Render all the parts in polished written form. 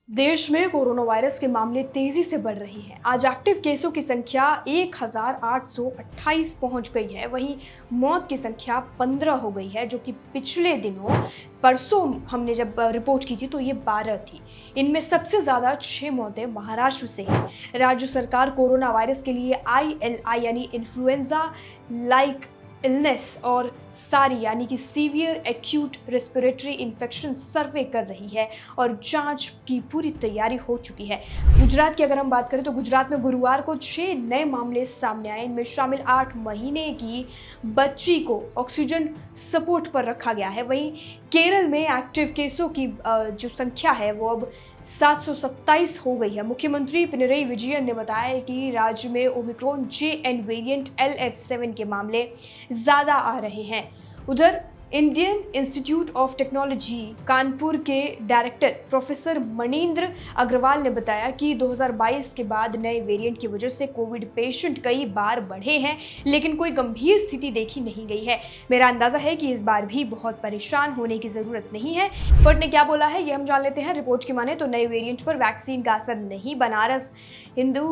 देश में corona virus के मामले तेजी से बढ़ रही हैं। आज एक्टिव केसों की संख्या 1828 पहुंच गई है। वहीं मौत की संख्या 15 हो गई है, जो कि पिछले दिनों परसों हमने जब रिपोर्ट की थी तो ये 12 थी। इनमें सबसे ज्यादा 6 मौतें महाराष्ट्र से हैं। राज्य सरकार कोरोना वायरस के लिए ILI यानी इन्फ्लुएंजा लाइक इलनेस और सारी यानी कि सीवियर एक्यूट रेस्पिरेटरी इन्फेक्शन सर्वे कर रही है और जांच की पूरी तैयारी हो चुकी है। गुजरात की अगर हम बात करें तो गुजरात में गुरुवार को 6 नए मामले सामने आए। इनमें शामिल 8 महीने की बच्ची को ऑक्सीजन सपोर्ट पर रखा गया है। वहीं केरल में एक्टिव केसों की जो संख्या है वो अब 727 हो गई है। मुख्यमंत्री पिनरई विजयन ने बताया है कि राज्य में ओमिक्रॉन JN वेरिएंट LF7 के मामले ज्यादा आ रहे हैं। उधर Indian institute of technology Kanpur के डायरेक्टर प्रोफेसर मणिंद्र अग्रवाल ने बताया कि 2022 के बाद नए वेरिएंट की वजह से कोविड पेशेंट कई बार बढ़े हैं, लेकिन कोई गंभीर स्थिति देखी नहीं गई है। मेरा अंदाजा है कि इस बार भी बहुत परेशान होने की जरूरत नहीं है। एक्सपर्ट ने क्या बोला है ये हम जान लेते हैं। रिपोर्ट की माने तो नए वेरिएंट पर वैक्सीन का असर नहीं। बनारस हिंदू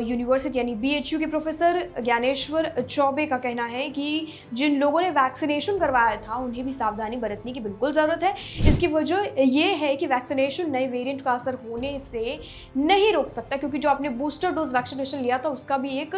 यूनिवर्सिटी यानी BHU के प्रोफेसर ज्ञानेश्वर चौबे का कहना है कि जिन लोगों ने वैक्सीनेशन करवाया था उन्हें भी सावधानी बरतने की बिल्कुल जरूरत है। इसकी वजह यह है कि वैक्सीनेशन नए वेरिएंट का असर होने से नहीं रोक सकता, क्योंकि जो आपने बूस्टर डोज वैक्सीनेशन लिया था उसका भी एक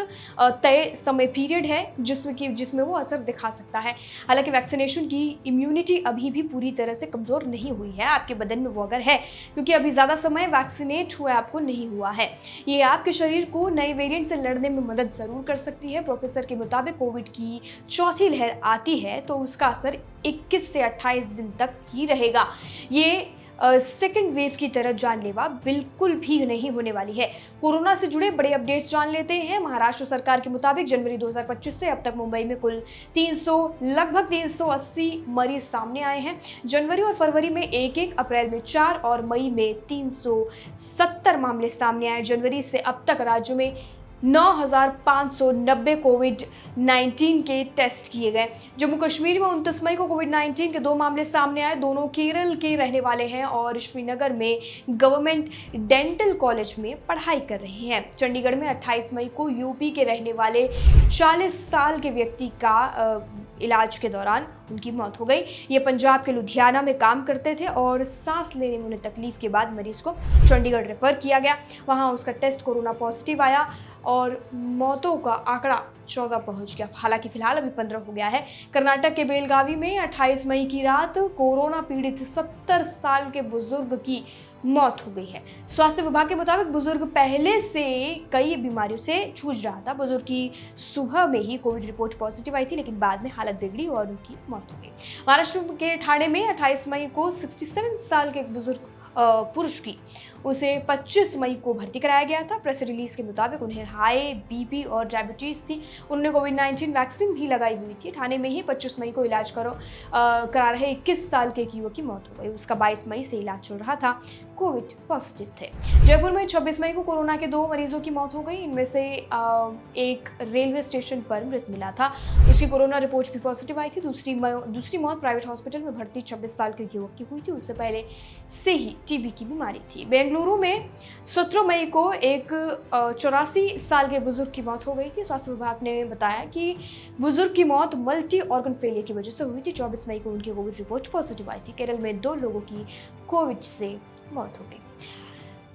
तय समय पीरियड है जिसमें वो असर दिखा सकता है। हालांकि वैक्सीनेशन की इम्यूनिटी अभी भी पूरी तरह से कमजोर नहीं हुई है आपके बदन में वो अगर है, क्योंकि अभी ज्यादा समय वैक्सीनेट हुआ आपको नहीं हुआ है। ये आपके शरीर को नए वेरिएंट से लड़ने में मदद जरूर कर सकती है। प्रोफेसर के मुताबिक कोविड की चौथी लहर आती है तो उसका असर 21 से 28 दिन तक ही रहेगा। ये सेकेंड वेव की तरह जानलेवा बिल्कुल भी नहीं होने वाली है। कोरोना से जुड़े बड़े अपडेट्स जान लेते हैं। महाराष्ट्र सरकार के मुताबिक जनवरी 2025 से अब तक मुंबई में कुल लगभग 380 मरीज सामने आए हैं। जनवरी और फरवरी में 1-1, अप्रैल में 4 और मई में 370 मामले सामने आए। जनवरी से अब तक राज्य में 9,590 कोविड-19 के टेस्ट किए गए। जम्मू कश्मीर में 29 मई को कोविड-19 के 2 मामले सामने आए। दोनों केरल के रहने वाले हैं और श्रीनगर में गवर्नमेंट डेंटल कॉलेज में पढ़ाई कर रहे हैं। चंडीगढ़ में 28 मई को यूपी के रहने वाले 40 साल के व्यक्ति का इलाज के दौरान उनकी मौत हो गई। ये पंजाब के लुधियाना में काम करते थे और सांस लेने में उन्हें तकलीफ के बाद मरीज को चंडीगढ़ रेफर किया गया। वहां उसका टेस्ट कोरोना पॉजिटिव आया और मौतों का आंकड़ा 14 पहुंच गया। हालांकि फिलहाल अभी 15 हो गया है। कर्नाटक के बेलगावी में 28 मई की रात कोरोना पीड़ित 70 साल के बुजुर्ग की मौत हो गई है। स्वास्थ्य विभाग के मुताबिक बुजुर्ग पहले से कई बीमारियों से जूझ रहा था। बुजुर्ग की सुबह में ही कोविड रिपोर्ट पॉजिटिव आई थी, लेकिन बाद में हालत बिगड़ी और उनकी मौत हो गई। महाराष्ट्र के ठाणे में 28 मई को 67 साल के बुजुर्ग पुरुष की उसे 25 मई को भर्ती कराया गया था। प्रेस रिलीज के मुताबिक उन्हें हाई BP और डायबिटीज थी। उन्होंने कोविड-19 वैक्सीन भी लगाई हुई थी। ठाणे में ही 25 मई को इलाज करा रहे 21 साल के एक युवक की मौत हो गई। उसका 22 मई से इलाज चल रहा था, कोविड पॉजिटिव थे। जयपुर में 26 मई को कोरोना के 2 मरीजों की मौत हो गई। इनमें से एक रेलवे स्टेशन पर मृत मिला था, उसकी कोरोना रिपोर्ट भी पॉजिटिव आई थी। दूसरी मौत प्राइवेट हॉस्पिटल में भर्ती 26 साल के युवक की हुई थी। उससे पहले से ही TB की बीमारी थी। बेंगलुरु में 17 मई को एक 84 साल के बुजुर्ग की मौत हो गई थी। स्वास्थ्य विभाग ने बताया कि बुजुर्ग की मौत मल्टी ऑर्गन फेलियर की वजह से हुई थी। 24 मई को उनकी कोविड रिपोर्ट पॉजिटिव आई थी। केरल में 2 लोगों की कोविड से मौत हो गई।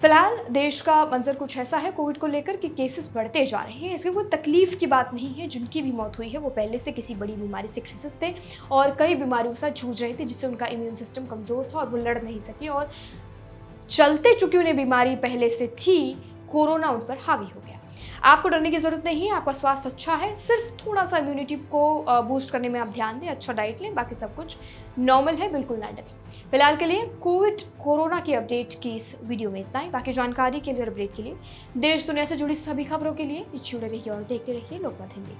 फिलहाल देश का मंजर कुछ ऐसा है कोविड को लेकर कि केसेस बढ़ते जा रहे हैं। इसमें कोई तकलीफ की बात नहीं है। जिनकी भी मौत हुई है वो पहले से किसी बड़ी बीमारी से ग्रसित थे और कई बीमारियों से जूझ रहे थे, जिससे उनका इम्यून सिस्टम कमजोर था और वो लड़ नहीं सके, और चलते चूंकि उन्हें बीमारी पहले से थी, कोरोना उन पर हावी हो गया। आपको डरने की जरूरत नहीं है। आपका स्वास्थ्य अच्छा है। सिर्फ थोड़ा सा इम्यूनिटी को बूस्ट करने में आप ध्यान दें, अच्छा डाइट लें, बाकी सब कुछ नॉर्मल है, बिल्कुल ना डरें। फिलहाल के लिए कोरोना की अपडेट की इस वीडियो में इतना ही। बाकी जानकारी के लिए और अपडेट के लिए देश दुनिया से जुड़ी सभी खबरों के लिए जुड़े रहिए और देखते रहिए लोकमत हिंदी।